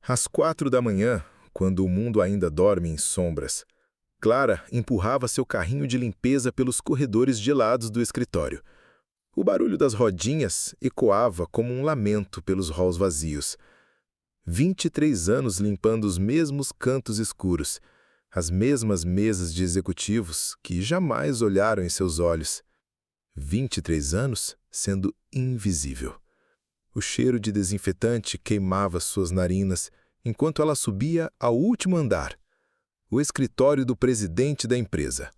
Às 4 da manhã, quando o mundo ainda dorme em sombras, Clara empurrava seu carrinho de limpeza pelos corredores gelados do escritório. O barulho das rodinhas ecoava como um lamento pelos halls vazios. 23 anos limpando os mesmos cantos escuros, as mesmas mesas de executivos que jamais olharam em seus olhos. 23 anos sendo invisível. O cheiro de desinfetante queimava suas narinas enquanto ela subia ao último andar, o escritório do presidente da empresa,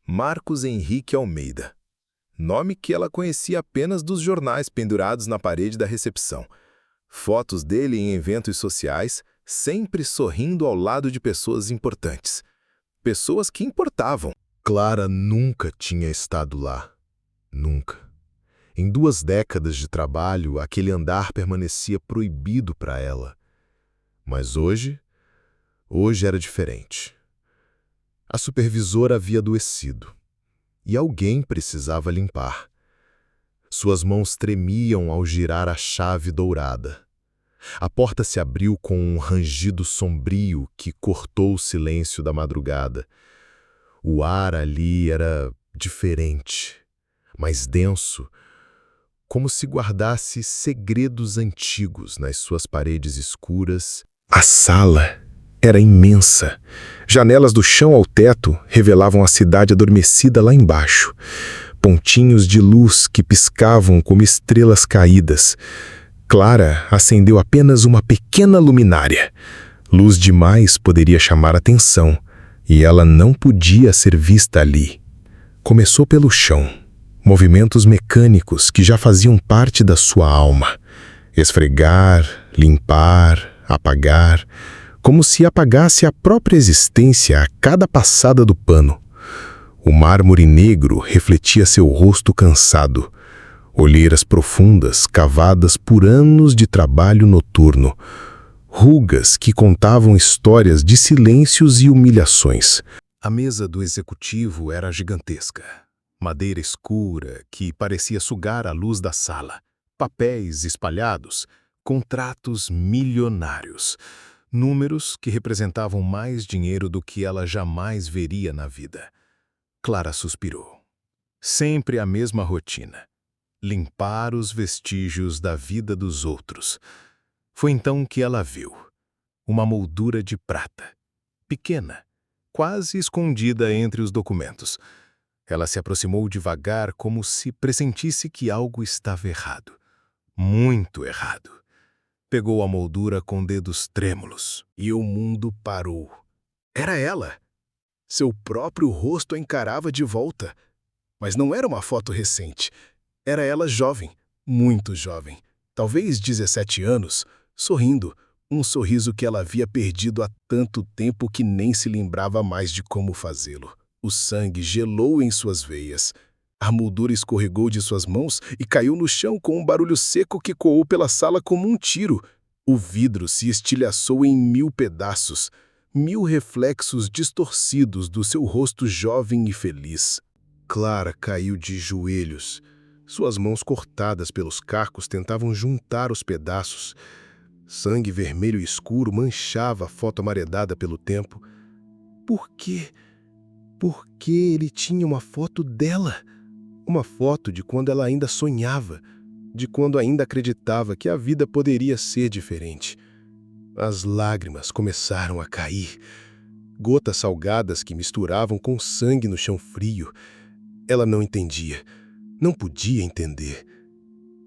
Marcos Henrique Almeida. Nome que ela conhecia apenas dos jornais pendurados na parede da recepção. Fotos dele em eventos sociais, sempre sorrindo ao lado de pessoas importantes. Pessoas que importavam. Clara nunca tinha estado lá. Nunca. Em 2 décadas de trabalho, aquele andar permanecia proibido para ela. Mas hoje era diferente. A supervisora havia adoecido e alguém precisava limpar. Suas mãos tremiam ao girar a chave dourada. A porta se abriu com um rangido sombrio que cortou o silêncio da madrugada. O ar ali era diferente, mais denso, como se guardasse segredos antigos nas suas paredes escuras. A sala era imensa. Janelas do chão ao teto revelavam a cidade adormecida lá embaixo. Pontinhos de luz que piscavam como estrelas caídas. Clara acendeu apenas uma pequena luminária. Luz demais poderia chamar atenção, e ela não podia ser vista ali. Começou pelo chão. Movimentos mecânicos que já faziam parte da sua alma. Esfregar, limpar, apagar, como se apagasse a própria existência a cada passada do pano. O mármore negro refletia seu rosto cansado. Olheiras profundas cavadas por anos de trabalho noturno. Rugas que contavam histórias de silêncios e humilhações. A mesa do executivo era gigantesca. Madeira escura que parecia sugar a luz da sala. Papéis espalhados, contratos milionários. Números que representavam mais dinheiro do que ela jamais veria na vida. Clara suspirou. Sempre a mesma rotina. Limpar os vestígios da vida dos outros. Foi então que ela viu uma moldura de prata, pequena, quase escondida entre os documentos. Ela se aproximou devagar como se pressentisse que algo estava errado. Muito errado. Pegou a moldura com dedos trêmulos e o mundo parou. Era ela. Seu próprio rosto a encarava de volta. Mas não era uma foto recente. Era ela jovem, muito jovem, talvez 17 anos, sorrindo, um sorriso que ela havia perdido há tanto tempo que nem se lembrava mais de como fazê-lo. O sangue gelou em suas veias. A moldura escorregou de suas mãos e caiu no chão com um barulho seco que ecoou pela sala como um tiro. O vidro se estilhaçou em 1000 pedaços, 1000 reflexos distorcidos do seu rosto jovem e feliz. Clara caiu de joelhos. Suas mãos cortadas pelos cacos tentavam juntar os pedaços. Sangue vermelho escuro manchava a foto amaredada pelo tempo. Por quê? Por que ele tinha uma foto dela? Uma foto de quando ela ainda sonhava, de quando ainda acreditava que a vida poderia ser diferente. As lágrimas começaram a cair. Gotas salgadas que misturavam com sangue no chão frio. Ela não entendia. Não podia entender.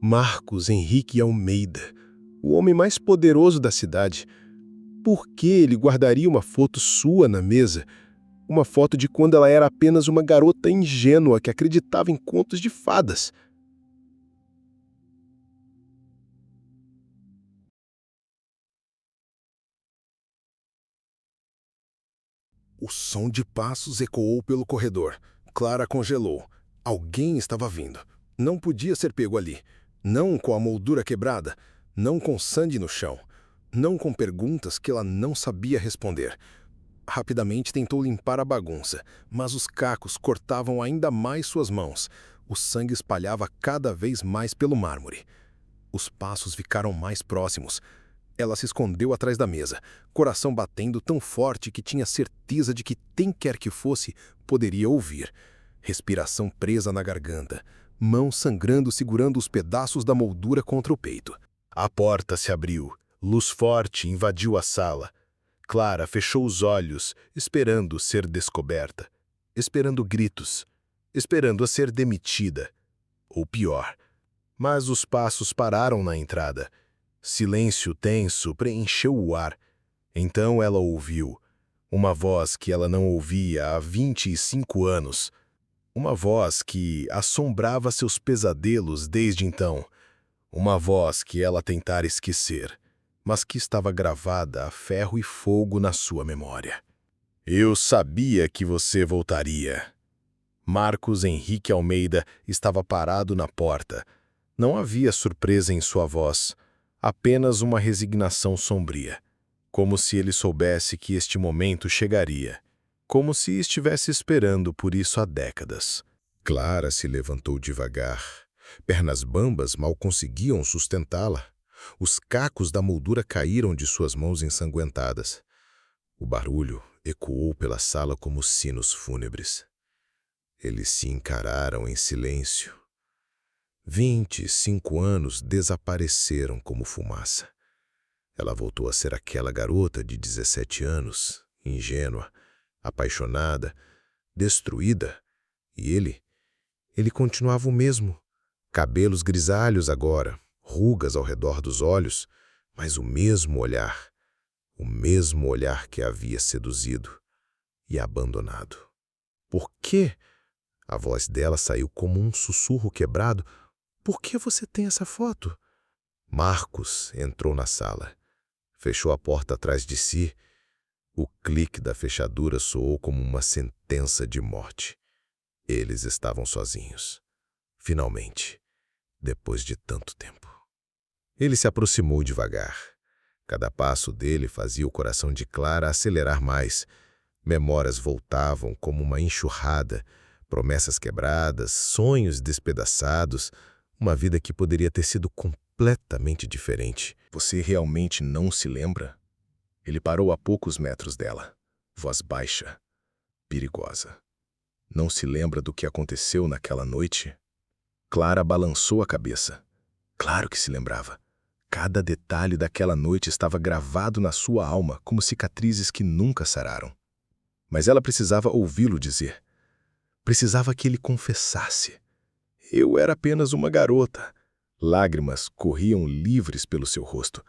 Marcos Henrique Almeida, o homem mais poderoso da cidade. Por que ele guardaria uma foto sua na mesa? Uma foto de quando ela era apenas uma garota ingênua que acreditava em contos de fadas. O som de passos ecoou pelo corredor. Clara congelou. Alguém estava vindo. Não podia ser pego ali. Não com a moldura quebrada. Não com sangue no chão. Não com perguntas que ela não sabia responder. Rapidamente tentou limpar a bagunça, mas os cacos cortavam ainda mais suas mãos. O sangue espalhava cada vez mais pelo mármore. Os passos ficaram mais próximos. Ela se escondeu atrás da mesa, coração batendo tão forte que tinha certeza de que quem quer que fosse poderia ouvir. Respiração presa na garganta, mãos sangrando segurando os pedaços da moldura contra o peito. A porta se abriu, luz forte invadiu a sala. Clara fechou os olhos, esperando ser descoberta, esperando gritos, esperando a ser demitida. Ou pior. Mas os passos pararam na entrada. Silêncio tenso preencheu o ar. Então ela ouviu. Uma voz que ela não ouvia há 25 anos. Uma voz que assombrava seus pesadelos desde então. Uma voz que ela tentara esquecer, mas que estava gravada a ferro e fogo na sua memória. Eu sabia que você voltaria. Marcos Henrique Almeida estava parado na porta. Não havia surpresa em sua voz, apenas uma resignação sombria. Como se ele soubesse que este momento chegaria. Como se estivesse esperando por isso há décadas. Clara se levantou devagar. Pernas bambas mal conseguiam sustentá-la. Os cacos da moldura caíram de suas mãos ensanguentadas. O barulho ecoou pela sala como sinos fúnebres. Eles se encararam em silêncio. 25 anos desapareceram como fumaça. Ela voltou a ser aquela garota de 17 anos, ingênua, apaixonada, destruída. E ele continuava o mesmo. Cabelos grisalhos agora, rugas ao redor dos olhos, mas o mesmo olhar que a havia seduzido e abandonado. Por quê? A voz dela saiu como um sussurro quebrado. Por que você tem essa foto? Marcos entrou na sala. Fechou a porta atrás de si. O clique da fechadura soou como uma sentença de morte. Eles estavam sozinhos. Finalmente, depois de tanto tempo. Ele se aproximou devagar. Cada passo dele fazia o coração de Clara acelerar mais. Memórias voltavam como uma enxurrada, promessas quebradas, sonhos despedaçados, uma vida que poderia ter sido completamente diferente. Você realmente não se lembra? Ele parou a poucos metros dela, voz baixa, perigosa. Não se lembra do que aconteceu naquela noite? Clara balançou a cabeça. Claro que se lembrava. Cada detalhe daquela noite estava gravado na sua alma como cicatrizes que nunca sararam. Mas ela precisava ouvi-lo dizer. Precisava que ele confessasse. Eu era apenas uma garota. Lágrimas corriam livres pelo seu rosto.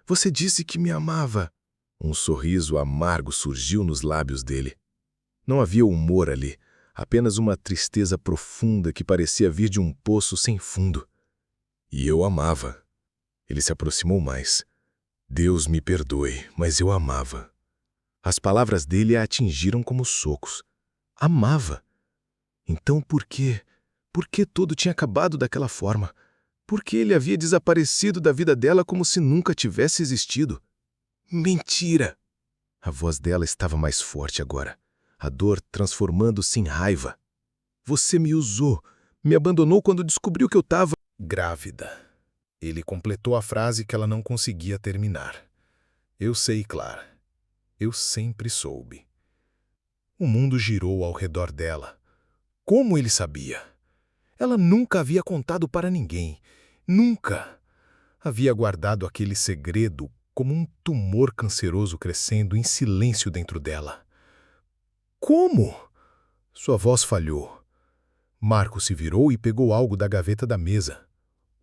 Você disse que me amava. Um sorriso amargo surgiu nos lábios dele. Não havia humor ali, apenas uma tristeza profunda que parecia vir de um poço sem fundo. E eu amava. Ele se aproximou mais. Deus me perdoe, mas eu amava. As palavras dele a atingiram como socos. Amava. Então por quê? Por que tudo tinha acabado daquela forma? Por que ele havia desaparecido da vida dela como se nunca tivesse existido? Mentira! A voz dela estava mais forte agora, a dor transformando-se em raiva. Você me usou, me abandonou quando descobriu que eu estava grávida. Ele completou a frase que ela não conseguia terminar. Eu sei, Clara. Eu sempre soube. O mundo girou ao redor dela. Como ele sabia? Ela nunca havia contado para ninguém. Nunca. Havia guardado aquele segredo como um tumor canceroso crescendo em silêncio dentro dela. Como? Sua voz falhou. Marcos se virou e pegou algo da gaveta da mesa.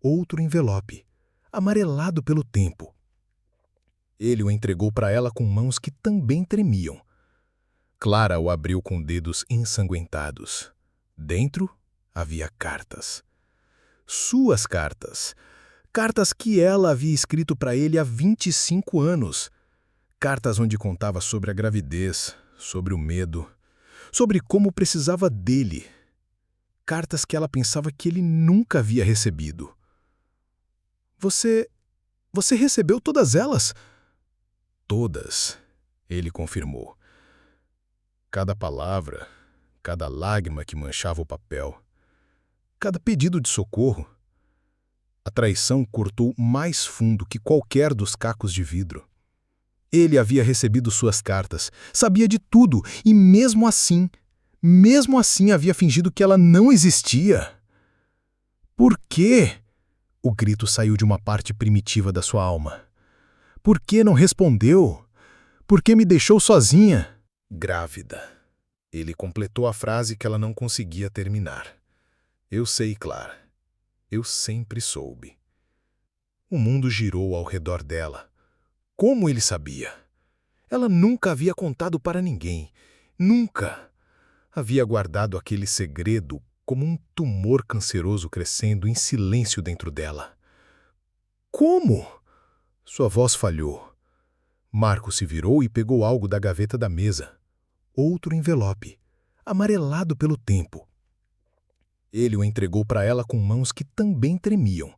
Outro envelope, amarelado pelo tempo. Ele o entregou para ela com mãos que também tremiam. Clara o abriu com dedos ensanguentados. Dentro havia cartas. Suas cartas. Cartas que ela havia escrito para ele há 25 anos. Cartas onde contava sobre a gravidez, sobre o medo, sobre como precisava dele. Cartas que ela pensava que ele nunca havia recebido. Você recebeu todas elas? Todas, ele confirmou. Cada palavra, cada lágrima que manchava o papel, cada pedido de socorro. A traição cortou mais fundo que qualquer dos cacos de vidro. Ele havia recebido suas cartas, sabia de tudo e mesmo assim havia fingido que ela não existia. Por quê? O grito saiu de uma parte primitiva da sua alma. Por que não respondeu? Por que me deixou sozinha? Grávida. Ele completou a frase que ela não conseguia terminar. Eu sei, Clara. Eu sempre soube. O mundo girou ao redor dela. Como ele sabia? Ela nunca havia contado para ninguém. Nunca. Havia guardado aquele segredo como um tumor canceroso crescendo em silêncio dentro dela. Como? Sua voz falhou. Marco se virou e pegou algo da gaveta da mesa. Outro envelope, amarelado pelo tempo. Ele o entregou para ela com mãos que também tremiam.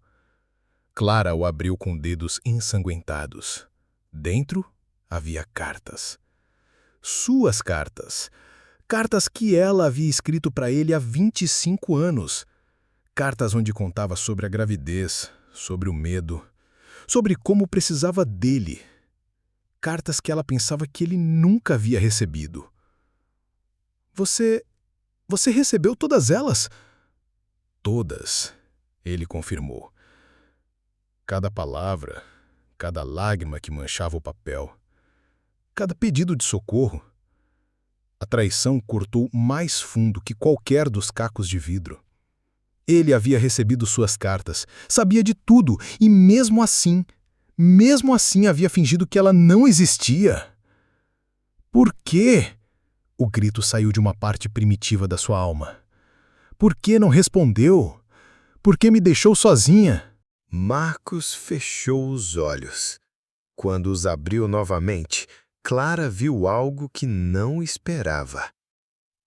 Clara o abriu com dedos ensanguentados. Dentro havia cartas. Suas cartas. Cartas que ela havia escrito para ele há 25 anos. Cartas onde contava sobre a gravidez, sobre o medo, sobre como precisava dele. Cartas que ela pensava que ele nunca havia recebido. Você recebeu todas elas? Todas, ele confirmou. Cada palavra, cada lágrima que manchava o papel, cada pedido de socorro. A traição cortou mais fundo que qualquer dos cacos de vidro. Ele havia recebido suas cartas, sabia de tudo e mesmo assim havia fingido que ela não existia. Por quê? O grito saiu de uma parte primitiva da sua alma. Por que não respondeu? Por que me deixou sozinha? Marcos fechou os olhos. Quando os abriu novamente, Clara viu algo que não esperava.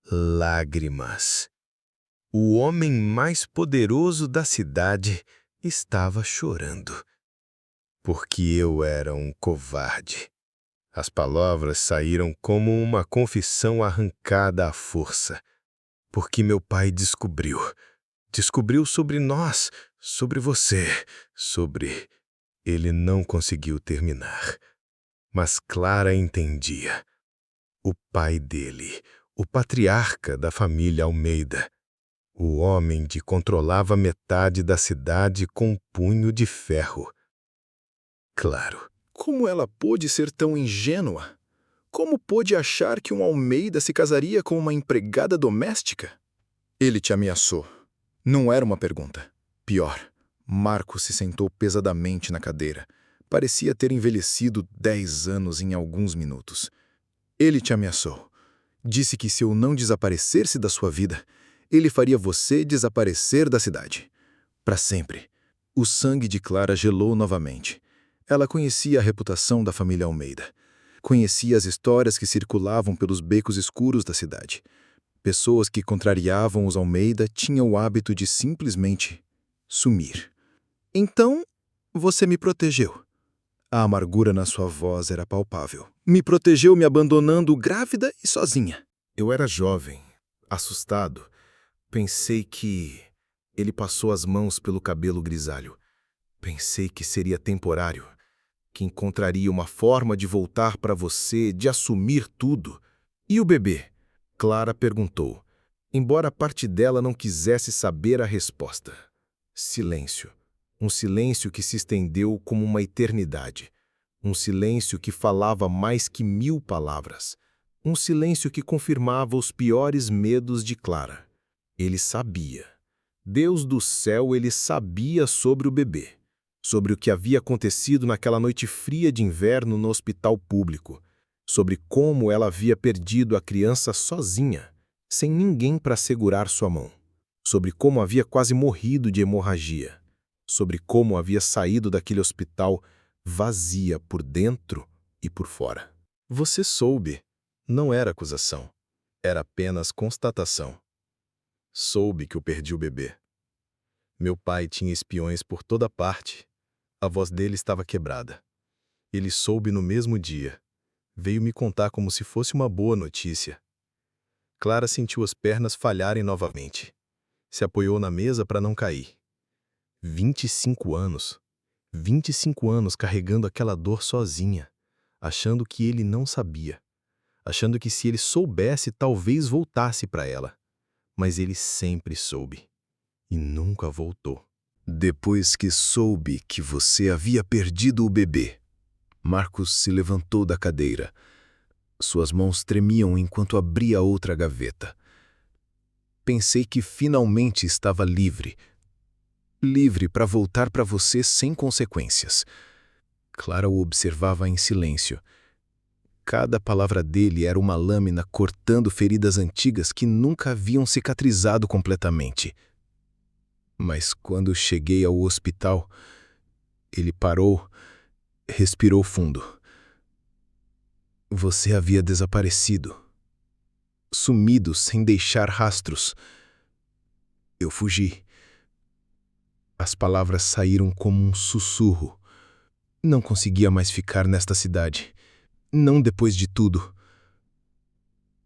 Lágrimas. O homem mais poderoso da cidade estava chorando. Porque eu era um covarde. As palavras saíram como uma confissão arrancada à força. Porque meu pai descobriu sobre nós, sobre você, sobre... Ele não conseguiu terminar. Mas Clara entendia. O pai dele, o patriarca da família Almeida, o homem que controlava metade da cidade com um punho de ferro. Claro. Como ela pôde ser tão ingênua? Como pôde achar que um Almeida se casaria com uma empregada doméstica? Ele te ameaçou. Não era uma pergunta. Pior, Marco se sentou pesadamente na cadeira. Parecia ter envelhecido 10 anos em alguns minutos. Ele te ameaçou. Disse que se eu não desaparecesse da sua vida, ele faria você desaparecer da cidade. Para sempre. O sangue de Clara gelou novamente. Ela conhecia a reputação da família Almeida. Conhecia as histórias que circulavam pelos becos escuros da cidade. Pessoas que contrariavam os Almeida tinham o hábito de simplesmente sumir. Então, você me protegeu. A amargura na sua voz era palpável. Me protegeu me abandonando grávida e sozinha. Eu era jovem, assustado. Pensei que... Ele passou as mãos pelo cabelo grisalho. Pensei que seria temporário. Que encontraria uma forma de voltar para você, de assumir tudo. E o bebê? Clara perguntou, embora parte dela não quisesse saber a resposta. Silêncio. Um silêncio que se estendeu como uma eternidade. Um silêncio que falava mais que 1000 palavras. Um silêncio que confirmava os piores medos de Clara. Ele sabia. Deus do céu, ele sabia sobre o bebê. Sobre o que havia acontecido naquela noite fria de inverno no hospital público. Sobre como ela havia perdido a criança sozinha, sem ninguém para segurar sua mão. Sobre como havia quase morrido de hemorragia. Sobre como havia saído daquele hospital vazia por dentro e por fora. Você soube. Não era acusação. Era apenas constatação. Soube que eu perdi o bebê. Meu pai tinha espiões por toda parte. A voz dele estava quebrada. Ele soube no mesmo dia. Veio me contar como se fosse uma boa notícia. Clara sentiu as pernas falharem novamente. Se apoiou na mesa para não cair. 25 anos. 25 anos carregando aquela dor sozinha, achando que ele não sabia, achando que se ele soubesse talvez voltasse para ela. Mas ele sempre soube e nunca voltou. Depois que soube que você havia perdido o bebê, Marcos se levantou da cadeira. Suas mãos tremiam enquanto abria outra gaveta. Pensei que finalmente estava livre. Livre para voltar para você sem consequências. Clara o observava em silêncio. Cada palavra dele era uma lâmina cortando feridas antigas que nunca haviam cicatrizado completamente. Mas quando cheguei ao hospital, ele parou, respirou fundo. Você havia desaparecido. Sumido sem deixar rastros. Eu fugi. As palavras saíram como um sussurro. Não conseguia mais ficar nesta cidade. Não depois de tudo.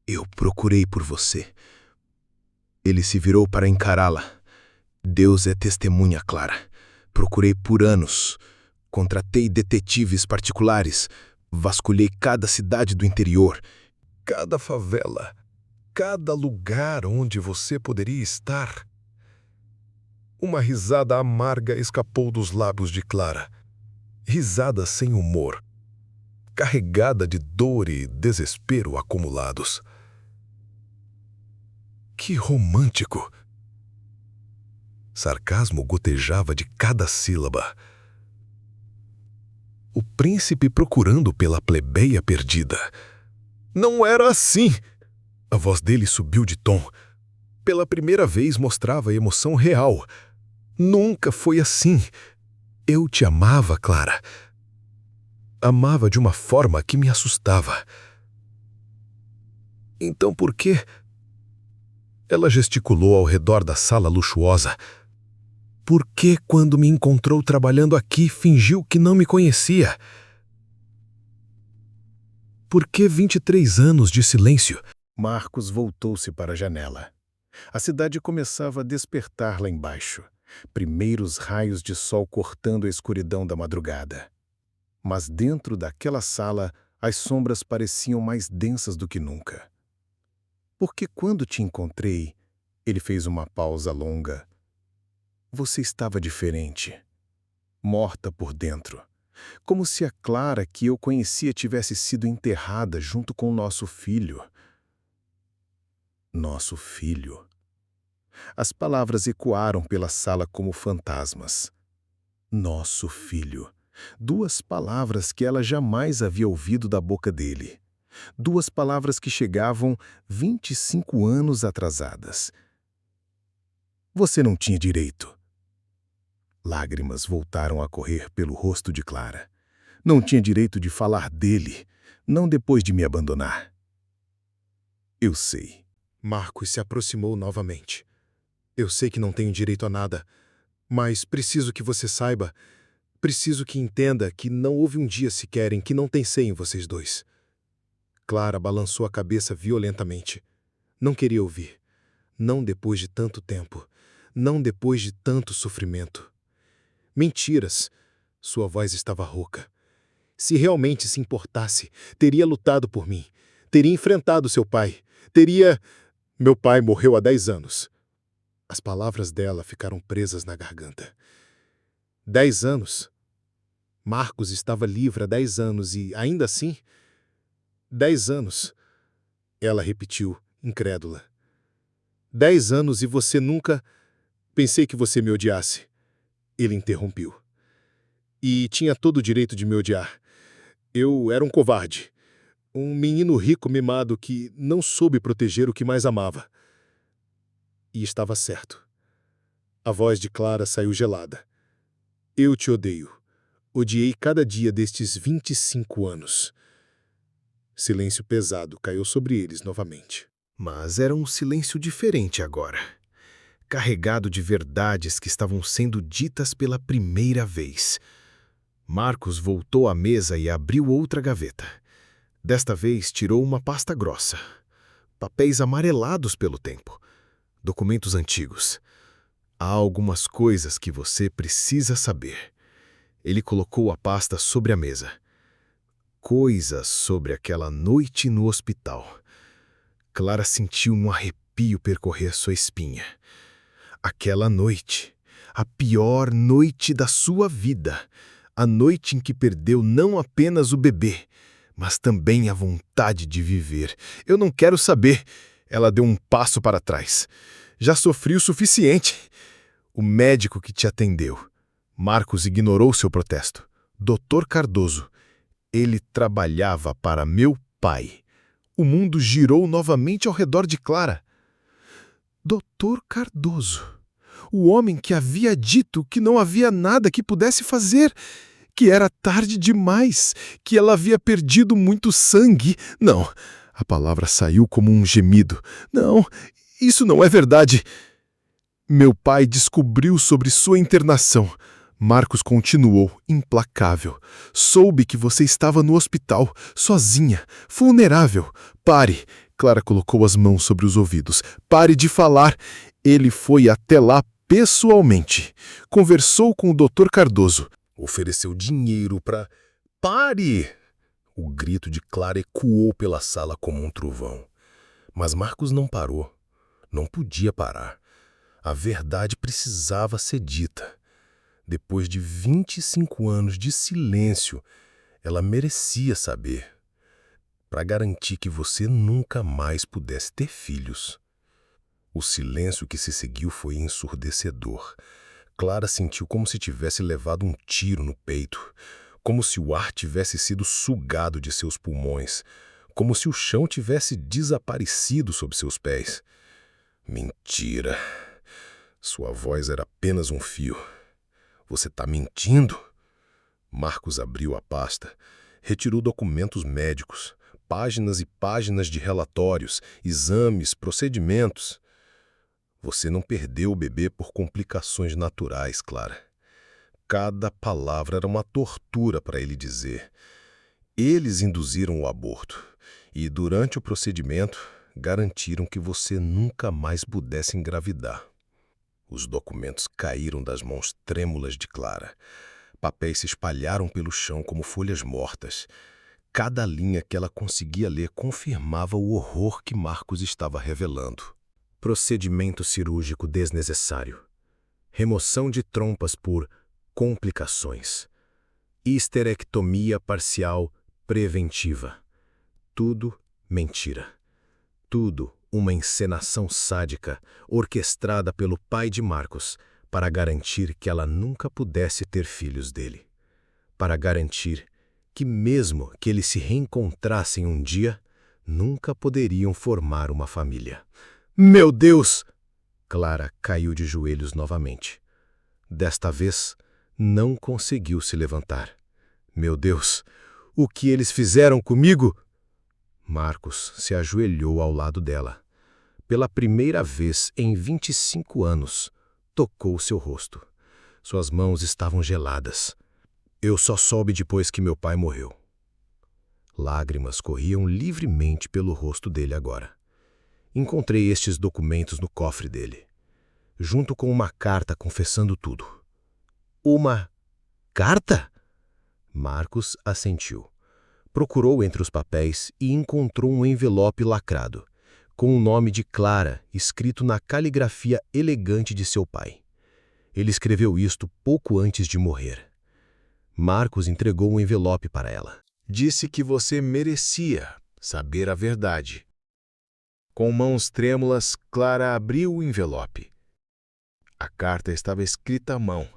Eu procurei por você. Ele se virou para encará-la. Deus é testemunha, Clara. Procurei por anos. Contratei detetives particulares. Vasculhei cada cidade do interior. Cada favela. Cada lugar onde você poderia estar. Uma risada amarga escapou dos lábios de Clara. Risada sem humor. Carregada de dor e desespero acumulados. Que romântico! Sarcasmo gotejava de cada sílaba. O príncipe procurando pela plebeia perdida. Não era assim! A voz dele subiu de tom. Pela primeira vez mostrava emoção real. Nunca foi assim. Eu te amava, Clara. Amava de uma forma que me assustava. Então por quê? Ela gesticulou ao redor da sala luxuosa. Por que, quando me encontrou trabalhando aqui, fingiu que não me conhecia? Por que 23 anos de silêncio? Marcos voltou-se para a janela. A cidade começava a despertar lá embaixo. Primeiros raios de sol cortando a escuridão da madrugada. Mas dentro daquela sala, as sombras pareciam mais densas do que nunca. Porque quando te encontrei, ele fez uma pausa longa. Você estava diferente. Morta por dentro. Como se a Clara que eu conhecia tivesse sido enterrada junto com o nosso filho. Nosso filho. As palavras ecoaram pela sala como fantasmas. Nosso filho. 2 palavras que ela jamais havia ouvido da boca dele. 2 palavras que chegavam 25 anos atrasadas. Você não tinha direito. Lágrimas voltaram a correr pelo rosto de Clara. Não tinha direito de falar dele, não depois de me abandonar. Eu sei. Marcos se aproximou novamente. Eu sei que não tenho direito a nada, mas preciso que você saiba, preciso que entenda que não houve um dia sequer em que não pensei em vocês dois. Clara balançou a cabeça violentamente. Não queria ouvir. Não depois de tanto tempo. Não depois de tanto sofrimento. Mentiras. Sua voz estava rouca. Se realmente se importasse, teria lutado por mim. Teria enfrentado seu pai. Meu pai morreu há 10 anos. As palavras dela ficaram presas na garganta. 10 anos? Marcos estava livre há 10 anos e, ainda assim... 10 anos. Ela repetiu, incrédula. 10 anos e você nunca... Pensei que você me odiasse. Ele interrompeu. E tinha todo o direito de me odiar. Eu era um covarde. Um menino rico mimado que não soube proteger o que mais amava. E estava certo. A voz de Clara saiu gelada. Eu te odeio. Odiei cada dia destes 25 anos. Silêncio pesado caiu sobre eles novamente. Mas era um silêncio diferente agora. Carregado de verdades que estavam sendo ditas pela primeira vez. Marcos voltou à mesa e abriu outra gaveta. Desta vez tirou uma pasta grossa. Papéis amarelados pelo tempo. Documentos antigos. Há algumas coisas que você precisa saber. Ele colocou a pasta sobre a mesa. Coisas sobre aquela noite no hospital. Clara sentiu um arrepio percorrer sua espinha. Aquela noite, a pior noite da sua vida. A noite em que perdeu não apenas o bebê, mas também a vontade de viver. Eu não quero saber. Ela deu um passo para trás. Já sofri o suficiente. O médico que te atendeu. Marcos ignorou seu protesto. Dr. Cardoso. Ele trabalhava para meu pai. O mundo girou novamente ao redor de Clara. Dr. Cardoso. O homem que havia dito que não havia nada que pudesse fazer, que era tarde demais, que ela havia perdido muito sangue. Não, a palavra saiu como um gemido. Não, isso não é verdade. Meu pai descobriu sobre sua internação. Marcos continuou, implacável. Soube que você estava no hospital, sozinha, vulnerável. Pare. Clara colocou as mãos sobre os ouvidos. Pare de falar. Ele foi até lá pessoalmente. Conversou com o Dr. Cardoso. Ofereceu dinheiro para... Pare! O grito de Clara ecoou pela sala como um trovão. Mas Marcos não parou. Não podia parar. A verdade precisava ser dita. Depois de 25 anos de silêncio, ela merecia saber. Para garantir que você nunca mais pudesse ter filhos. O silêncio que se seguiu foi ensurdecedor. Clara sentiu como se tivesse levado um tiro no peito, como se o ar tivesse sido sugado de seus pulmões, como se o chão tivesse desaparecido sob seus pés. Mentira. Sua voz era apenas um fio. Você está mentindo? Marcos abriu a pasta, retirou documentos médicos, páginas e páginas de relatórios, exames, procedimentos. Você não perdeu o bebê por complicações naturais, Clara. Cada palavra era uma tortura para ele dizer. Eles induziram o aborto e, durante o procedimento, garantiram que você nunca mais pudesse engravidar. Os documentos caíram das mãos trêmulas de Clara. Papéis se espalharam pelo chão como folhas mortas. Cada linha que ela conseguia ler confirmava o horror que Marcos estava revelando. Procedimento cirúrgico desnecessário. Remoção de trompas por complicações. Histerectomia parcial preventiva. Tudo mentira. Tudo uma encenação sádica orquestrada pelo pai de Marcos para garantir que ela nunca pudesse ter filhos dele. Para garantir que, mesmo que eles se reencontrassem um dia, nunca poderiam formar uma família. Meu Deus! Clara caiu de joelhos novamente. Desta vez, não conseguiu se levantar. Meu Deus! O que eles fizeram comigo? Marcos se ajoelhou ao lado dela. Pela primeira vez em 25 anos, tocou seu rosto. Suas mãos estavam geladas. Eu só soube depois que meu pai morreu. Lágrimas corriam livremente pelo rosto dele agora. Encontrei estes documentos no cofre dele, junto com uma carta confessando tudo. Uma carta? Marcos assentiu. Procurou entre os papéis e encontrou um envelope lacrado, com o nome de Clara escrito na caligrafia elegante de seu pai. Ele escreveu isto pouco antes de morrer. Marcos entregou um envelope para ela. Disse que você merecia saber a verdade. Com mãos trêmulas, Clara abriu o envelope. A carta estava escrita à mão,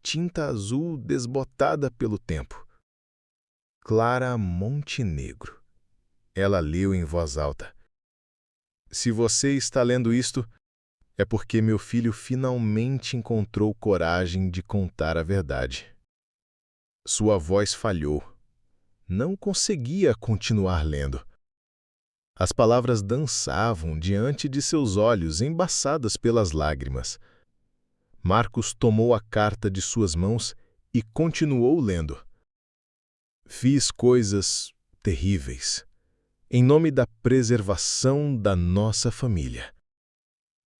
tinta azul desbotada pelo tempo. Clara Montenegro. Ela leu em voz alta. Se você está lendo isto, é porque meu filho finalmente encontrou coragem de contar a verdade. Sua voz falhou. Não conseguia continuar lendo. As palavras dançavam diante de seus olhos, embaçadas pelas lágrimas. Marcos tomou a carta de suas mãos e continuou lendo. Fiz coisas terríveis, em nome da preservação da nossa família.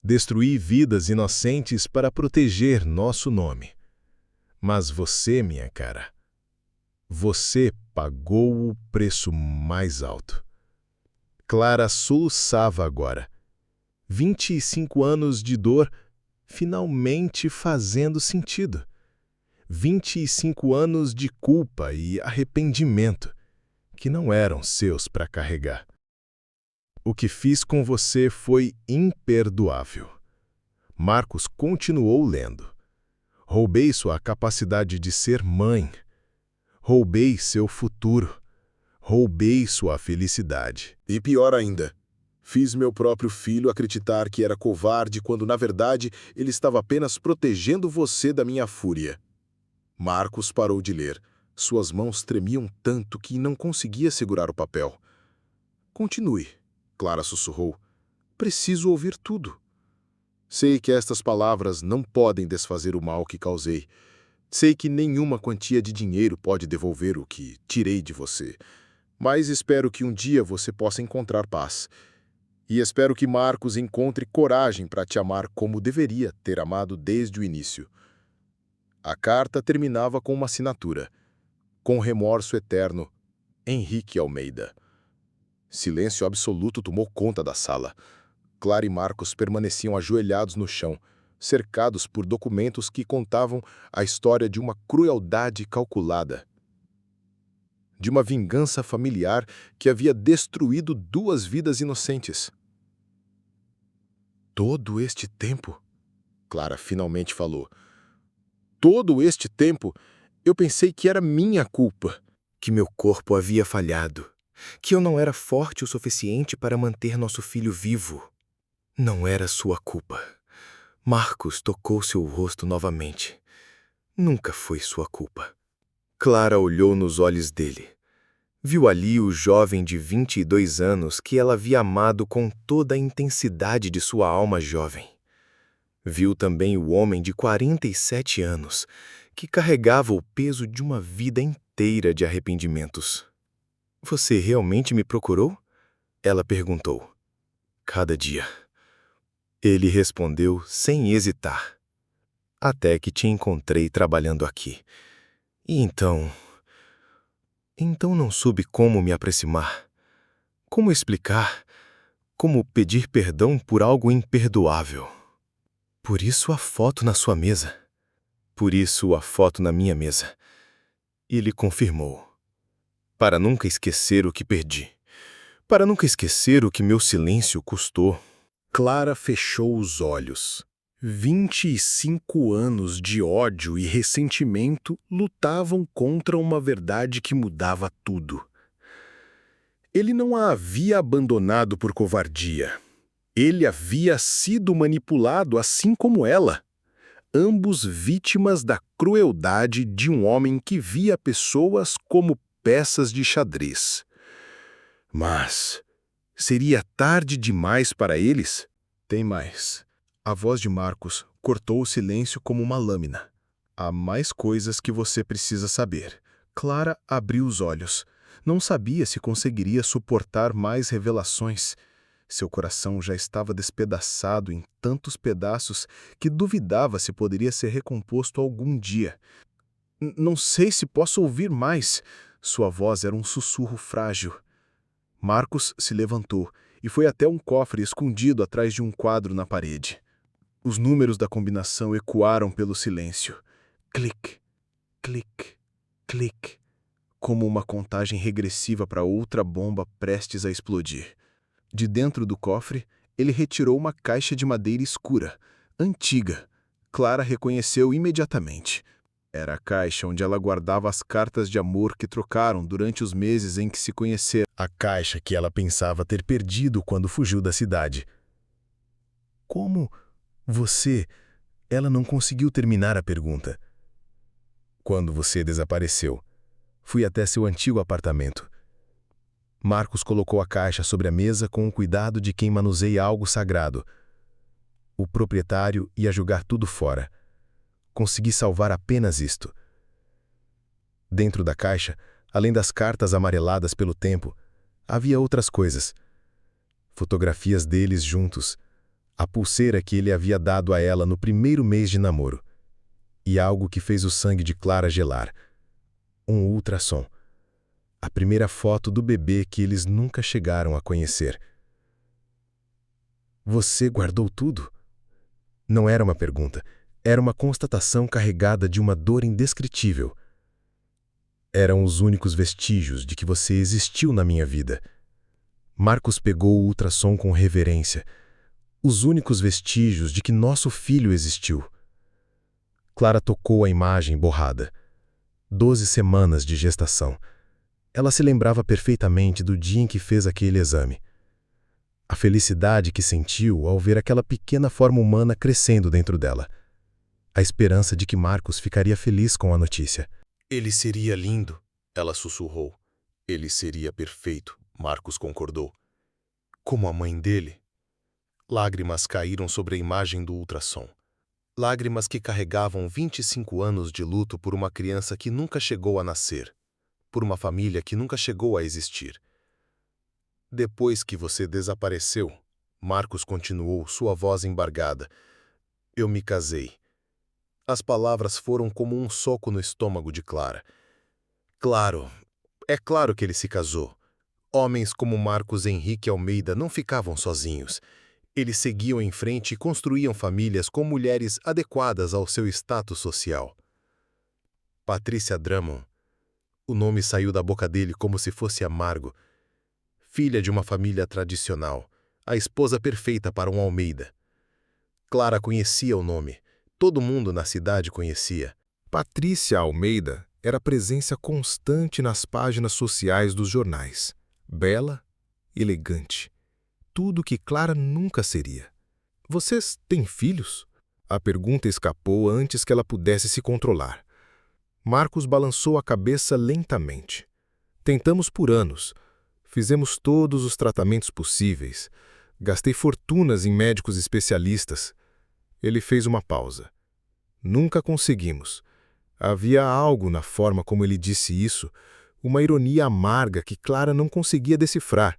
Destruí vidas inocentes para proteger nosso nome. Mas você, minha cara, você pagou o preço mais alto. Clara soluçava agora. 25 anos de dor finalmente fazendo sentido. 25 anos de culpa e arrependimento, que não eram seus para carregar. O que fiz com você foi imperdoável. Marcos continuou lendo. Roubei sua capacidade de ser mãe. Roubei seu futuro. Roubei sua felicidade. E pior ainda, fiz meu próprio filho acreditar que era covarde quando, na verdade, ele estava apenas protegendo você da minha fúria. Marcos parou de ler. Suas mãos tremiam tanto que não conseguia segurar o papel. Continue, Clara sussurrou. Preciso ouvir tudo. Sei que estas palavras não podem desfazer o mal que causei. Sei que nenhuma quantia de dinheiro pode devolver o que tirei de você. Mas espero que um dia você possa encontrar paz. E espero que Marcos encontre coragem para te amar como deveria ter amado desde o início. A carta terminava com uma assinatura. Com remorso eterno, Henrique Almeida. Silêncio absoluto tomou conta da sala. Clara e Marcos permaneciam ajoelhados no chão, cercados por documentos que contavam a história de uma crueldade calculada. De uma vingança familiar que havia destruído 2 vidas inocentes. Todo este tempo, Clara finalmente falou. Todo este tempo, eu pensei que era minha culpa. Que meu corpo havia falhado. Que eu não era forte o suficiente para manter nosso filho vivo. Não era sua culpa. Marcos tocou seu rosto novamente. Nunca foi sua culpa. Clara olhou nos olhos dele. Viu ali o jovem de 22 anos que ela havia amado com toda a intensidade de sua alma jovem. Viu também o homem de 47 anos, que carregava o peso de uma vida inteira de arrependimentos. Você realmente me procurou? Ela perguntou. Cada dia. Ele respondeu sem hesitar. Até que te encontrei trabalhando aqui. E então não soube como me aproximar. Como explicar? Como pedir perdão por algo imperdoável? Por isso a foto na sua mesa. Por isso a foto na minha mesa. Ele confirmou. Para nunca esquecer o que perdi. Para nunca esquecer o que meu silêncio custou. Clara fechou os olhos. 25 anos de ódio e ressentimento lutavam contra uma verdade que mudava tudo. Ele não a havia abandonado por covardia. Ele havia sido manipulado assim como ela. Ambos vítimas da crueldade de um homem que via pessoas como peças de xadrez. Mas seria tarde demais para eles? Tem mais. A voz de Marcos cortou o silêncio como uma lâmina. Há mais coisas que você precisa saber. Clara abriu os olhos. Não sabia se conseguiria suportar mais revelações. Seu coração já estava despedaçado em tantos pedaços que duvidava se poderia ser recomposto algum dia. Não sei se posso ouvir mais. Sua voz era um sussurro frágil. Marcos se levantou e foi até um cofre escondido atrás de um quadro na parede. Os números da combinação ecoaram pelo silêncio. Clique, clique, clique. Como uma contagem regressiva para outra bomba prestes a explodir. De dentro do cofre, ele retirou uma caixa de madeira escura, antiga. Clara reconheceu imediatamente. Era a caixa onde ela guardava as cartas de amor que trocaram durante os meses em que se conheceram. A caixa que ela pensava ter perdido quando fugiu da cidade. Como você... Ela não conseguiu terminar a pergunta. Quando você desapareceu, fui até seu antigo apartamento. Marcos colocou a caixa sobre a mesa com o cuidado de quem manuseia algo sagrado. O proprietário ia jogar tudo fora. Consegui salvar apenas isto. Dentro da caixa, além das cartas amareladas pelo tempo, havia outras coisas. Fotografias deles juntos, A pulseira que ele havia dado a ela no primeiro mês de namoro. E algo que fez o sangue de Clara gelar. Um ultrassom. A primeira foto do bebê que eles nunca chegaram a conhecer. Você guardou tudo? Não era uma pergunta. Era uma constatação carregada de uma dor indescritível. Eram os únicos vestígios de que você existiu na minha vida. Marcos pegou o ultrassom com reverência. Os únicos vestígios de que nosso filho existiu. Clara tocou a imagem borrada. 12 semanas de gestação. Ela se lembrava perfeitamente do dia em que fez aquele exame. A felicidade que sentiu ao ver aquela pequena forma humana crescendo dentro dela. A esperança de que Marcos ficaria feliz com a notícia. Ele seria lindo, ela sussurrou. Ele seria perfeito, Marcos concordou. Como a mãe dele. Lágrimas caíram sobre a imagem do ultrassom. Lágrimas que carregavam 25 anos de luto por uma criança que nunca chegou a nascer, por uma família que nunca chegou a existir. Depois que você desapareceu, Marcos continuou, sua voz embargada. Eu me casei. As palavras foram como um soco no estômago de Clara. Claro, é claro que ele se casou. Homens como Marcos Henrique Almeida não ficavam sozinhos. Eles seguiam em frente e construíam famílias com mulheres adequadas ao seu status social. Patrícia Drummond. O nome saiu da boca dele como se fosse amargo. Filha de uma família tradicional, a esposa perfeita para um Almeida. Clara conhecia o nome. Todo mundo na cidade conhecia. Patrícia Almeida era presença constante nas páginas sociais dos jornais. Bela, elegante. Tudo que Clara nunca seria. Vocês têm filhos? A pergunta escapou antes que ela pudesse se controlar. Marcos balançou a cabeça lentamente. Tentamos por anos. Fizemos todos os tratamentos possíveis. Gastei fortunas em médicos especialistas. Ele fez uma pausa. Nunca conseguimos. Havia algo na forma como ele disse isso, uma ironia amarga que Clara não conseguia decifrar.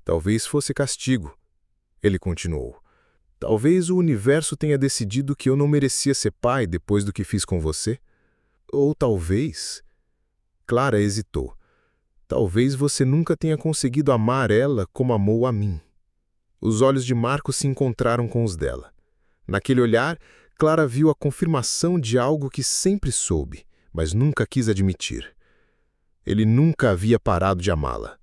Talvez fosse castigo. Ele continuou. Talvez o universo tenha decidido que eu não merecia ser pai depois do que fiz com você. Ou talvez... Clara hesitou. Talvez você nunca tenha conseguido amar ela como amou a mim. Os olhos de Marcos se encontraram com os dela. Naquele olhar, Clara viu a confirmação de algo que sempre soube, mas nunca quis admitir. Ele nunca havia parado de amá-la.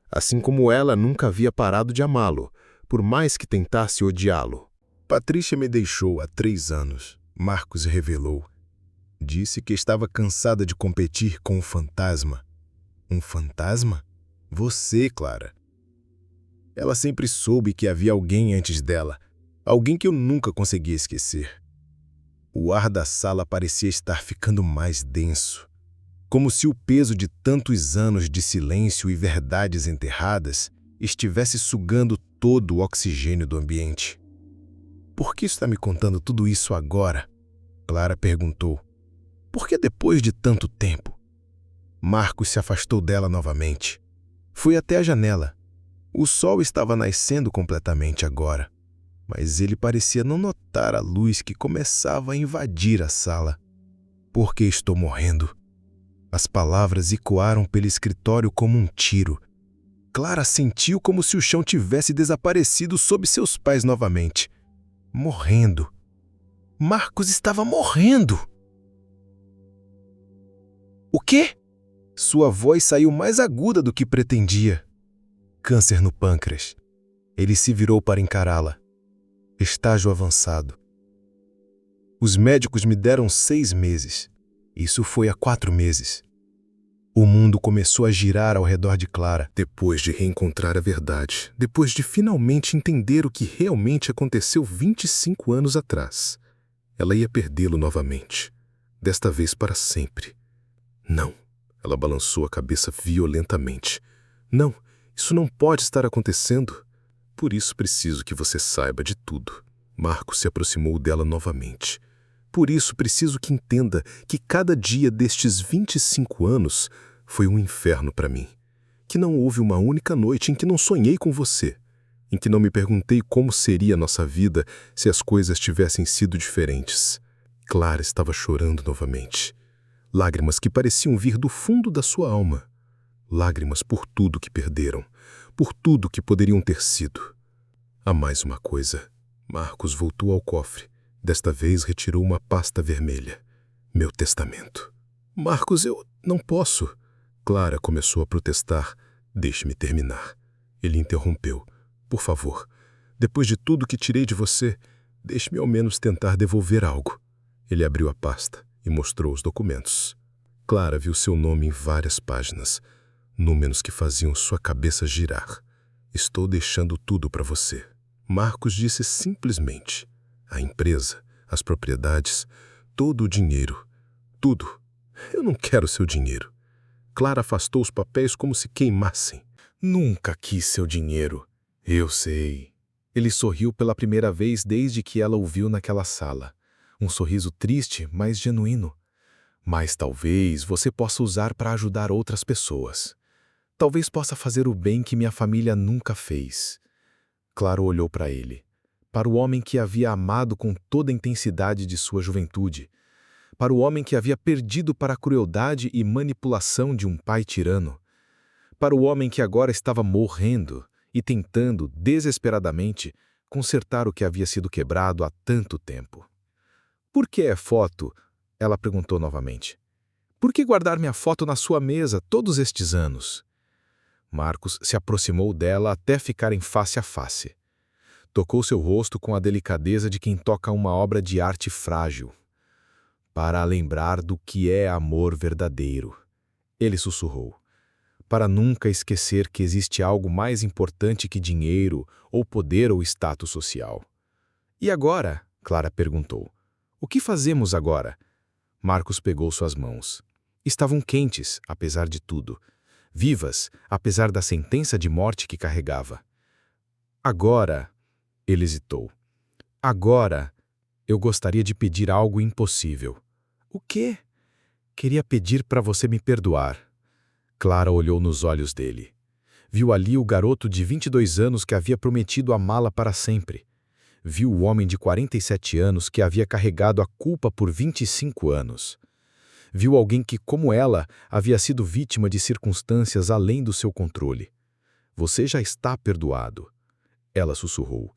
Assim como ela nunca havia parado de amá-lo, por mais que tentasse odiá-lo. Patrícia me deixou há 3 anos, Marcos revelou. Disse que estava cansada de competir com o fantasma. Um fantasma? Você, Clara. Ela sempre soube que havia alguém antes dela, alguém que eu nunca conseguia esquecer. O ar da sala parecia estar ficando mais denso, como se o peso de tantos anos de silêncio e verdades enterradas estivesse sugando todo o oxigênio do ambiente. Por que está me contando tudo isso agora? Clara perguntou. Por que depois de tanto tempo? Marcos se afastou dela novamente. Foi até a janela. O sol estava nascendo completamente agora, mas ele parecia não notar a luz que começava a invadir a sala. Por que estou morrendo? As palavras ecoaram pelo escritório como um tiro. Clara sentiu como se o chão tivesse desaparecido sob seus pés novamente. Morrendo. Marcos estava morrendo! O quê? Sua voz saiu mais aguda do que pretendia. Câncer no pâncreas. Ele se virou para encará-la. Estágio avançado. Os médicos me deram 6 meses. Isso foi há 4 meses. O mundo começou a girar ao redor de Clara. Depois de reencontrar a verdade, depois de finalmente entender o que realmente aconteceu 25 anos atrás, ela ia perdê-lo novamente. Desta vez para sempre. Não. Ela balançou a cabeça violentamente. Não, isso não pode estar acontecendo. Por isso preciso que você saiba de tudo. Marcos se aproximou dela novamente. Por isso preciso que entenda que cada dia destes 25 anos foi um inferno para mim. Que não houve uma única noite em que não sonhei com você. em que não me perguntei como seria nossa vida se as coisas tivessem sido diferentes. Clara estava chorando novamente. Lágrimas que pareciam vir do fundo da sua alma. Lágrimas por tudo que perderam, por tudo que poderiam ter sido. Há mais uma coisa. Marcos voltou ao cofre. Desta vez retirou uma pasta vermelha. Meu testamento. Marcos, eu não posso. Clara começou a protestar. Deixe-me terminar. Ele interrompeu. Por favor, depois de tudo que tirei de você, deixe-me ao menos tentar devolver algo. Ele abriu a pasta e mostrou os documentos. Clara viu seu nome em várias páginas, números que faziam sua cabeça girar. Estou deixando tudo para você. Marcos disse simplesmente. A empresa, as propriedades, todo o dinheiro. Tudo. Eu não quero seu dinheiro. Clara afastou os papéis como se queimassem. Nunca quis seu dinheiro. Eu sei. Ele sorriu pela primeira vez desde que ela o viu naquela sala. Um sorriso triste, mas genuíno. Mas talvez você possa usar para ajudar outras pessoas. Talvez possa fazer o bem que minha família nunca fez. Clara olhou para ele. Para o homem que havia amado com toda a intensidade de sua juventude. Para o homem que havia perdido para a crueldade e manipulação de um pai tirano. Para o homem que agora estava morrendo e tentando, desesperadamente, consertar o que havia sido quebrado há tanto tempo. Por que é foto? Ela perguntou novamente. Por que guardar minha foto na sua mesa todos estes anos? Marcos se aproximou dela até ficarem face a face. Tocou seu rosto com a delicadeza de quem toca uma obra de arte frágil. Para a lembrar do que é amor verdadeiro. Ele sussurrou. Para nunca esquecer que existe algo mais importante que dinheiro, ou poder ou status social. E agora? Clara perguntou. O que fazemos agora? Marcos pegou suas mãos. Estavam quentes, apesar de tudo. Vivas, apesar da sentença de morte que carregava. Agora, ele hesitou. Agora, eu gostaria de pedir algo impossível. O quê? Queria pedir para você me perdoar. Clara olhou nos olhos dele. Viu ali o garoto de 22 anos que havia prometido amá-la para sempre. Viu o homem de 47 anos que havia carregado a culpa por 25 anos. Viu alguém que, como ela, havia sido vítima de circunstâncias além do seu controle. Você já está perdoado. Ela sussurrou.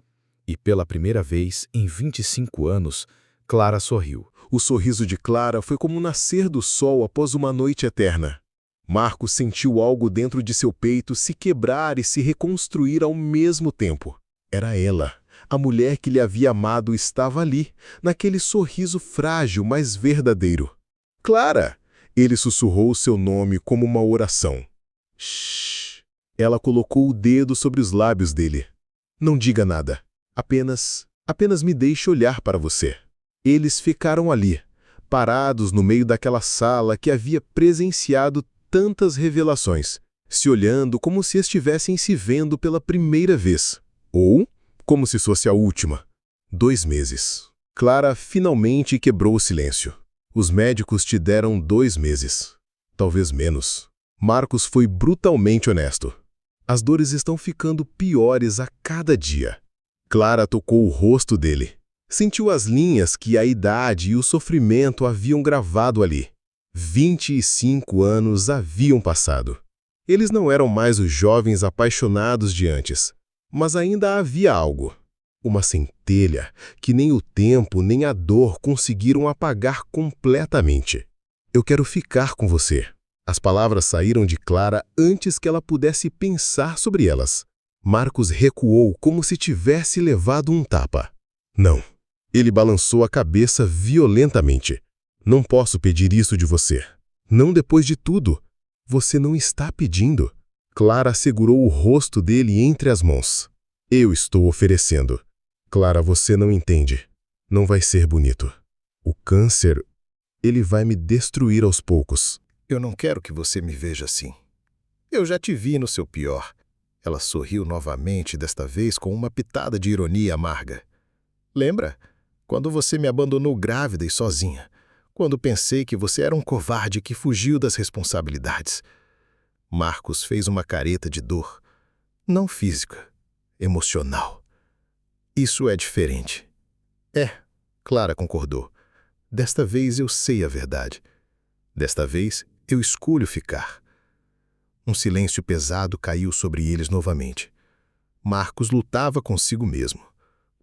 E pela primeira vez, em 25 anos, Clara sorriu. O sorriso de Clara foi como o nascer do sol após uma noite eterna. Marcos sentiu algo dentro de seu peito se quebrar e se reconstruir ao mesmo tempo. Era ela. A mulher que lhe havia amado estava ali, naquele sorriso frágil, mas verdadeiro. Clara! Ele sussurrou seu nome como uma oração. Shhh! Ela colocou o dedo sobre os lábios dele. Não diga nada. Apenas me deixe olhar para você. Eles ficaram ali, parados no meio daquela sala que havia presenciado tantas revelações, se olhando como se estivessem se vendo pela primeira vez. Ou como se fosse a última. 2 meses. Clara finalmente quebrou o silêncio. Os médicos te deram 2 meses. Talvez menos. Marcos foi brutalmente honesto. As dores estão ficando piores a cada dia. Clara tocou o rosto dele. Sentiu as linhas que a idade e o sofrimento haviam gravado ali. 25 anos haviam passado. Eles não eram mais os jovens apaixonados de antes, mas ainda havia algo. Uma centelha que nem o tempo nem a dor conseguiram apagar completamente. Eu quero ficar com você. As palavras saíram de Clara antes que ela pudesse pensar sobre elas. Marcos recuou como se tivesse levado um tapa. Não. Ele balançou a cabeça violentamente. Não posso pedir isso de você. Não depois de tudo. Você não está pedindo. Clara segurou o rosto dele entre as mãos. Eu estou oferecendo. Clara, você não entende. Não vai ser bonito. O câncer, ele vai me destruir aos poucos. Eu não quero que você me veja assim. Eu já te vi no seu pior. Ela sorriu novamente, desta vez com uma pitada de ironia amarga. Lembra? Quando você me abandonou grávida e sozinha. Quando pensei que você era um covarde que fugiu das responsabilidades. Marcos fez uma careta de dor. Não física. emocional. Isso é diferente. É, Clara concordou. Desta vez eu sei a verdade. Desta vez eu escolho ficar. Um silêncio pesado caiu sobre eles novamente. Marcos lutava consigo mesmo.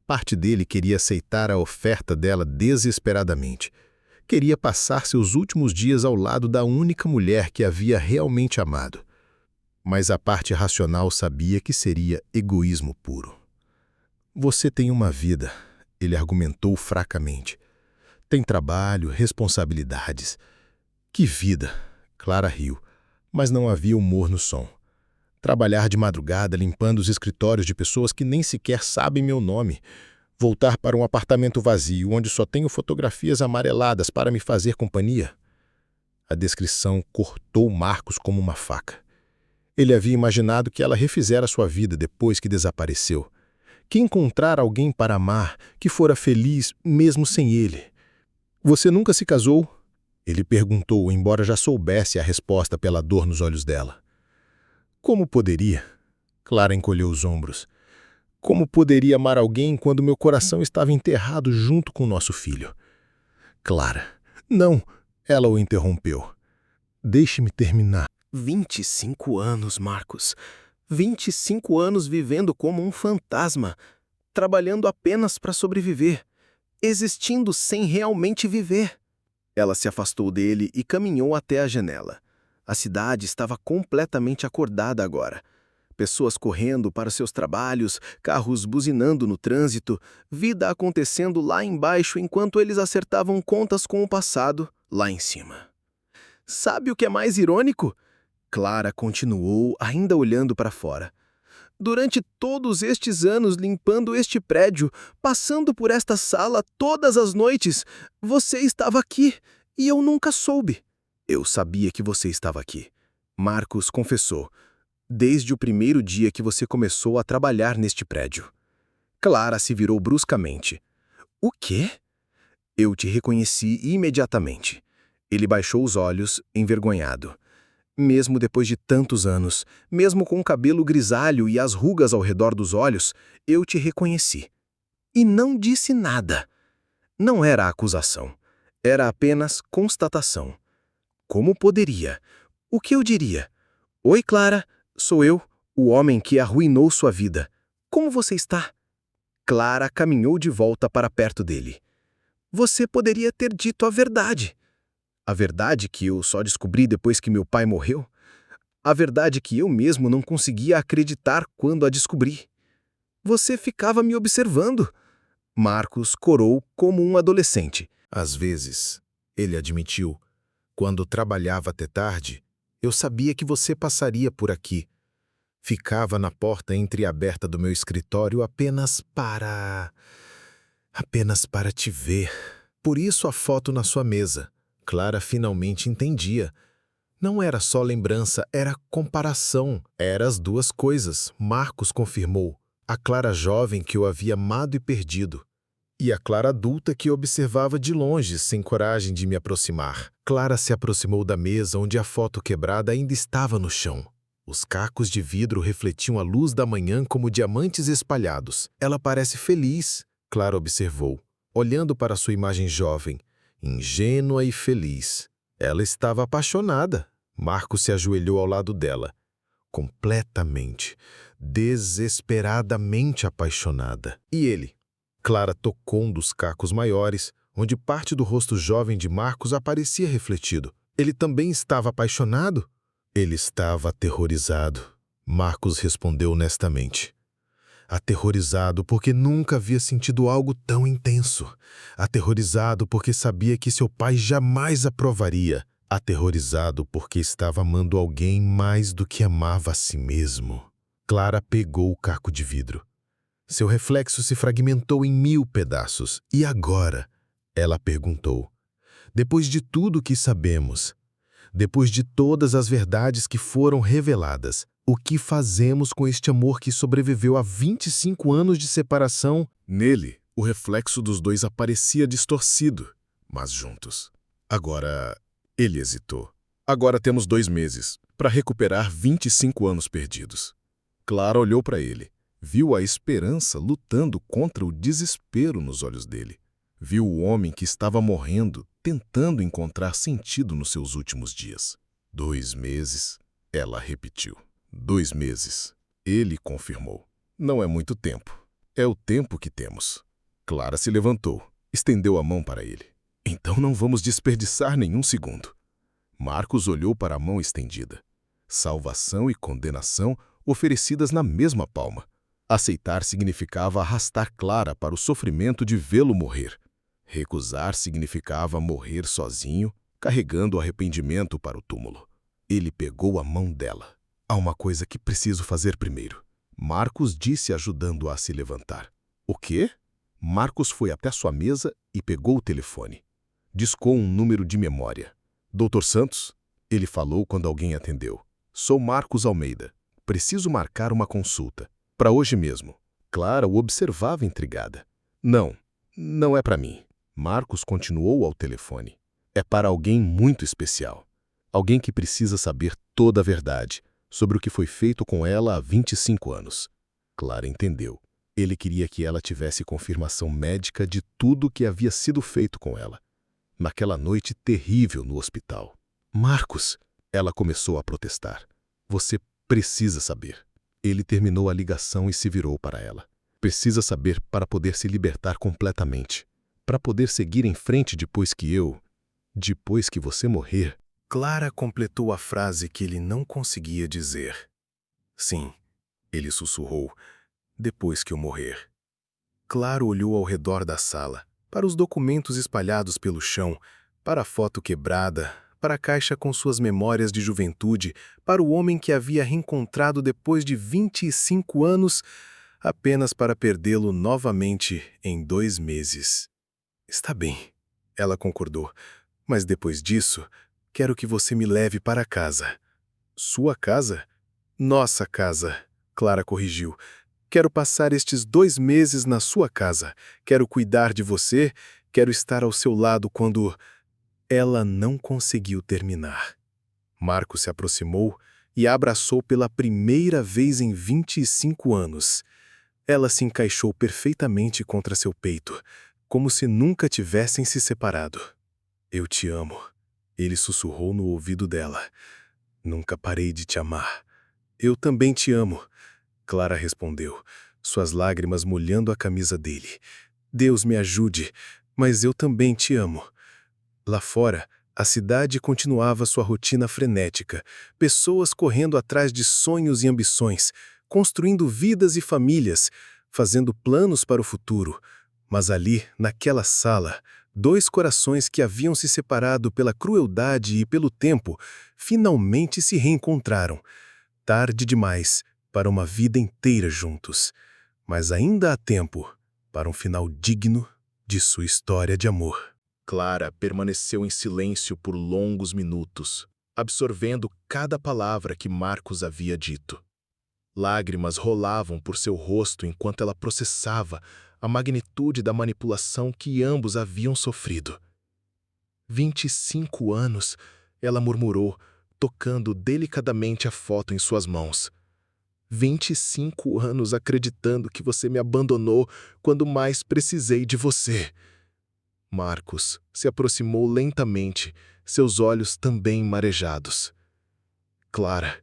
Parte dele queria aceitar a oferta dela desesperadamente. Queria passar seus últimos dias ao lado da única mulher que havia realmente amado. Mas a parte racional sabia que seria egoísmo puro. Você tem uma vida, ele argumentou fracamente. Tem trabalho, responsabilidades. Que vida! Clara riu, mas não havia humor no som. Trabalhar de madrugada limpando os escritórios de pessoas que nem sequer sabem meu nome. Voltar para um apartamento vazio onde só tenho fotografias amareladas para me fazer companhia. A descrição cortou Marcos como uma faca. Ele havia imaginado que ela refizera sua vida depois que desapareceu. Que encontrara alguém para amar, que fora feliz mesmo sem ele. Você nunca se casou? Ele perguntou, embora já soubesse a resposta pela dor nos olhos dela. Como poderia? Clara encolheu os ombros. Como poderia amar alguém quando meu coração estava enterrado junto com nosso filho? Clara, não, ela o interrompeu. Deixe-me terminar. 25 anos, Marcos. 25 anos vivendo como um fantasma, trabalhando apenas para sobreviver, existindo sem realmente viver. Ela se afastou dele e caminhou até a janela. A cidade estava completamente acordada agora. Pessoas correndo para seus trabalhos, carros buzinando no trânsito, vida acontecendo lá embaixo enquanto eles acertavam contas com o passado lá em cima. Sabe o que é mais irônico? Clara continuou, ainda olhando para fora. Durante todos estes anos limpando este prédio, passando por esta sala todas as noites, você estava aqui e eu nunca soube. Eu sabia que você estava aqui. Marcos confessou. Desde o primeiro dia que você começou a trabalhar neste prédio. Clara se virou bruscamente. O quê? Eu te reconheci imediatamente. Ele baixou os olhos, envergonhado. Mesmo depois de tantos anos, mesmo com o cabelo grisalho e as rugas ao redor dos olhos, eu te reconheci. E não disse nada. Não era acusação. Era apenas constatação. Como poderia? O que eu diria? Oi, Clara, sou eu, o homem que arruinou sua vida. Como você está? Clara caminhou de volta para perto dele. Você poderia ter dito a verdade. A verdade que eu só descobri depois que meu pai morreu? A verdade que eu mesmo não conseguia acreditar quando a descobri. Você ficava me observando. Marcos corou como um adolescente. Às vezes, ele admitiu, quando trabalhava até tarde, eu sabia que você passaria por aqui. Ficava na porta entreaberta do meu escritório apenas para te ver. Por isso a foto na sua mesa. Clara finalmente entendia. Não era só lembrança, era comparação. Era as duas coisas, Marcos confirmou. A Clara jovem que o havia amado e perdido. E a Clara adulta que observava de longe, sem coragem de me aproximar. Clara se aproximou da mesa onde a foto quebrada ainda estava no chão. Os cacos de vidro refletiam a luz da manhã como diamantes espalhados. Ela parece feliz, Clara observou, olhando para sua imagem jovem, ingênua e feliz. Ela estava apaixonada. Marcos se ajoelhou ao lado dela. Completamente, desesperadamente apaixonada. E ele? Clara tocou um dos cacos maiores, onde parte do rosto jovem de Marcos aparecia refletido. Ele também estava apaixonado? Ele estava aterrorizado. Marcos respondeu honestamente. Aterrorizado porque nunca havia sentido algo tão intenso. Aterrorizado porque sabia que seu pai jamais aprovaria. Aterrorizado porque estava amando alguém mais do que amava a si mesmo. Clara pegou o caco de vidro. Seu reflexo se fragmentou em 1000 pedaços. E agora? Ela perguntou. Depois de tudo o que sabemos, depois de todas as verdades que foram reveladas, o que fazemos com este amor que sobreviveu a 25 anos de separação? Nele, o reflexo dos dois aparecia distorcido, mas juntos. Agora, ele hesitou. Agora temos 2 meses para recuperar 25 anos perdidos. Clara olhou para ele, Viu a esperança lutando contra o desespero nos olhos dele. Viu o homem que estava morrendo, tentando encontrar sentido nos seus últimos dias. 2 meses, ela repetiu. 2 meses. Ele confirmou. Não é muito tempo. É o tempo que temos. Clara se levantou, estendeu a mão para ele. Então não vamos desperdiçar nenhum segundo. Marcos olhou para a mão estendida. Salvação e condenação oferecidas na mesma palma. Aceitar significava arrastar Clara para o sofrimento de vê-lo morrer. Recusar significava morrer sozinho, carregando o arrependimento para o túmulo. Ele pegou a mão dela. Há uma coisa que preciso fazer primeiro. Marcos disse, ajudando-a a se levantar. O quê? Marcos foi até sua mesa e pegou o telefone. Discou um número de memória. Doutor Santos? Ele falou quando alguém atendeu. Sou Marcos Almeida. Preciso marcar uma consulta. Para hoje mesmo. Clara o observava intrigada. Não é para mim. Marcos continuou ao telefone. É para alguém muito especial. Alguém que precisa saber toda a verdade sobre o que foi feito com ela há 25 anos. Clara entendeu. Ele queria que ela tivesse confirmação médica de tudo o que havia sido feito com ela. Naquela noite terrível no hospital. Marcos, ela começou a protestar. Você precisa saber. Ele terminou a ligação e se virou para ela. Precisa saber para poder se libertar completamente. Para poder seguir em frente depois que você morrer. Clara completou a frase que ele não conseguia dizer. Sim, ele sussurrou, depois que eu morrer. Clara olhou ao redor da sala, para os documentos espalhados pelo chão, para a foto quebrada, para a caixa com suas memórias de juventude, para o homem que havia reencontrado depois de 25 anos, apenas para perdê-lo novamente em 2 meses. Está bem, ela concordou, mas depois disso, quero que você me leve para casa. Sua casa? Nossa casa, Clara corrigiu. Quero passar estes 2 meses na sua casa. Quero cuidar de você, quero estar ao seu lado quando... Ela não conseguiu terminar. Marcos se aproximou e a abraçou pela primeira vez em 25 anos. Ela se encaixou perfeitamente contra seu peito, como se nunca tivessem se separado. Eu te amo, ele sussurrou no ouvido dela. Nunca parei de te amar. Eu também te amo, Clara respondeu, suas lágrimas molhando a camisa dele. Deus me ajude, mas eu também te amo. Lá fora, a cidade continuava sua rotina frenética, pessoas correndo atrás de sonhos e ambições, construindo vidas e famílias, fazendo planos para o futuro. Mas ali, naquela sala, 2 corações que haviam se separado pela crueldade e pelo tempo, finalmente se reencontraram. Tarde demais para uma vida inteira juntos, mas ainda há tempo para um final digno de sua história de amor. Clara permaneceu em silêncio por longos minutos, absorvendo cada palavra que Marcos havia dito. Lágrimas rolavam por seu rosto enquanto ela processava a magnitude da manipulação que ambos haviam sofrido. 25 anos, ela murmurou, tocando delicadamente a foto em suas mãos. 25 anos acreditando que você me abandonou quando mais precisei de você. Marcos se aproximou lentamente, seus olhos também marejados. Clara,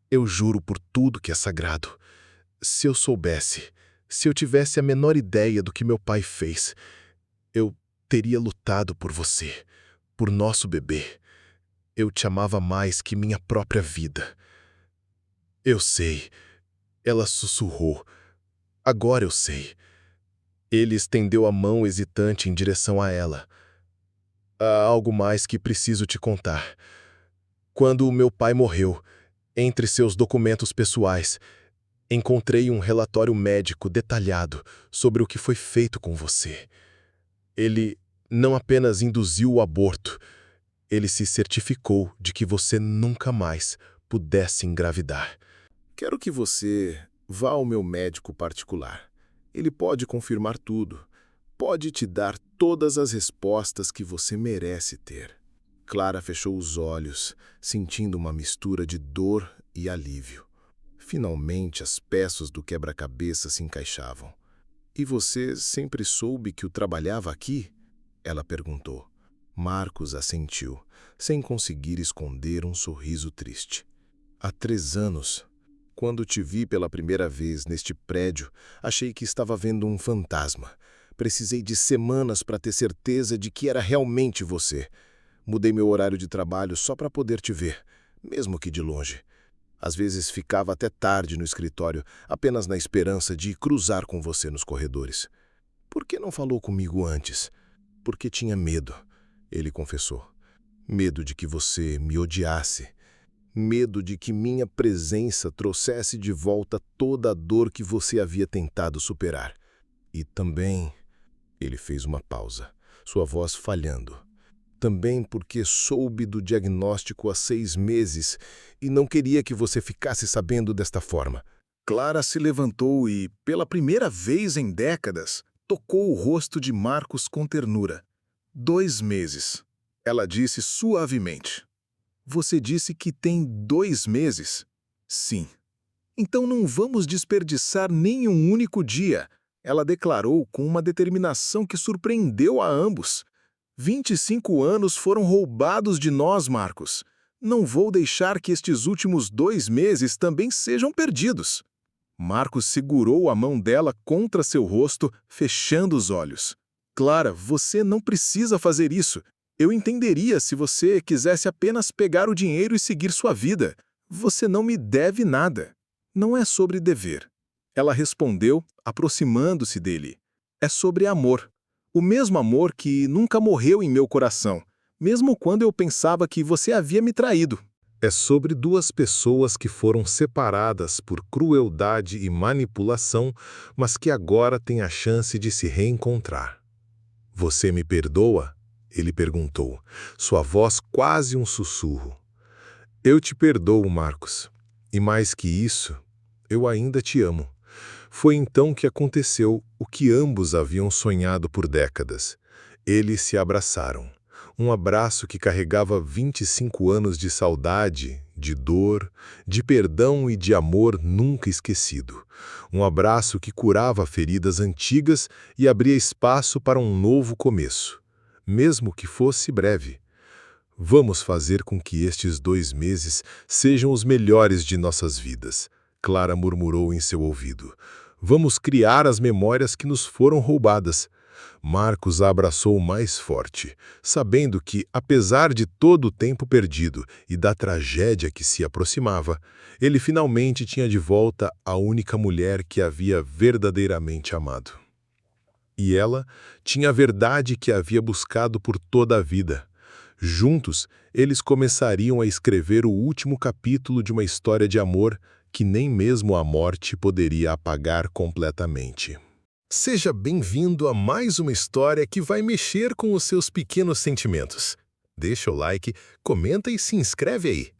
eu juro por tudo que é sagrado. Se eu soubesse, se eu tivesse a menor ideia do que meu pai fez, eu teria lutado por você, por nosso bebê. Eu te amava mais que minha própria vida. Eu sei, ela sussurrou. Agora eu sei. Ele estendeu a mão hesitante em direção a ela. Há algo mais que preciso te contar. Quando o meu pai morreu, entre seus documentos pessoais, encontrei um relatório médico detalhado sobre o que foi feito com você. Ele não apenas induziu o aborto, ele se certificou de que você nunca mais pudesse engravidar. Quero que você vá ao meu médico particular. Ele pode confirmar tudo. Pode te dar todas as respostas que você merece ter. Clara fechou os olhos, sentindo uma mistura de dor e alívio. Finalmente as peças do quebra-cabeça se encaixavam. "E você sempre soube que o trabalhava aqui?" ela perguntou. Marcos assentiu, sem conseguir esconder um sorriso triste. "Há 3 anos. Quando te vi pela primeira vez neste prédio, achei que estava vendo um fantasma. Precisei de semanas para ter certeza de que era realmente você. Mudei meu horário de trabalho só para poder te ver, mesmo que de longe. Às vezes ficava até tarde no escritório, apenas na esperança de cruzar com você nos corredores. Por que não falou comigo antes?" "Porque tinha medo", ele confessou. "Medo de que você me odiasse. Medo de que minha presença trouxesse de volta toda a dor que você havia tentado superar. E também..." Ele fez uma pausa, sua voz falhando. "Também porque soube do diagnóstico há 6 meses e não queria que você ficasse sabendo desta forma." Clara se levantou e, pela primeira vez em décadas, tocou o rosto de Marcos com ternura. 2 meses. Ela disse suavemente. "Você disse que tem 2 meses?" "Sim." "Então não vamos desperdiçar nem um único dia", ela declarou com uma determinação que surpreendeu a ambos. 25 anos foram roubados de nós, Marcos. Não vou deixar que estes últimos 2 meses também sejam perdidos." Marcos segurou a mão dela contra seu rosto, fechando os olhos. "Clara, você não precisa fazer isso. Eu entenderia se você quisesse apenas pegar o dinheiro e seguir sua vida. Você não me deve nada. Não é sobre dever." Ela respondeu, aproximando-se dele. "É sobre amor. O mesmo amor que nunca morreu em meu coração, mesmo quando eu pensava que você havia me traído." É sobre 2 pessoas que foram separadas por crueldade e manipulação, mas que agora têm a chance de se reencontrar. "Você me perdoa?" ele perguntou, sua voz quase um sussurro. "Eu te perdoo, Marcos. E mais que isso, eu ainda te amo." Foi então que aconteceu o que ambos haviam sonhado por décadas. Eles se abraçaram. Um abraço que carregava 25 anos de saudade, de dor, de perdão e de amor nunca esquecido. Um abraço que curava feridas antigas e abria espaço para um novo começo, mesmo que fosse breve. "Vamos fazer com que estes 2 meses sejam os melhores de nossas vidas", Clara murmurou em seu ouvido. "Vamos criar as memórias que nos foram roubadas." Marcos a abraçou mais forte, sabendo que, apesar de todo o tempo perdido e da tragédia que se aproximava, ele finalmente tinha de volta a única mulher que havia verdadeiramente amado. E ela tinha a verdade que havia buscado por toda a vida. Juntos, eles começariam a escrever o último capítulo de uma história de amor que nem mesmo a morte poderia apagar completamente. Seja bem-vindo a mais uma história que vai mexer com os seus pequenos sentimentos. Deixa o like, comenta e se inscreve aí.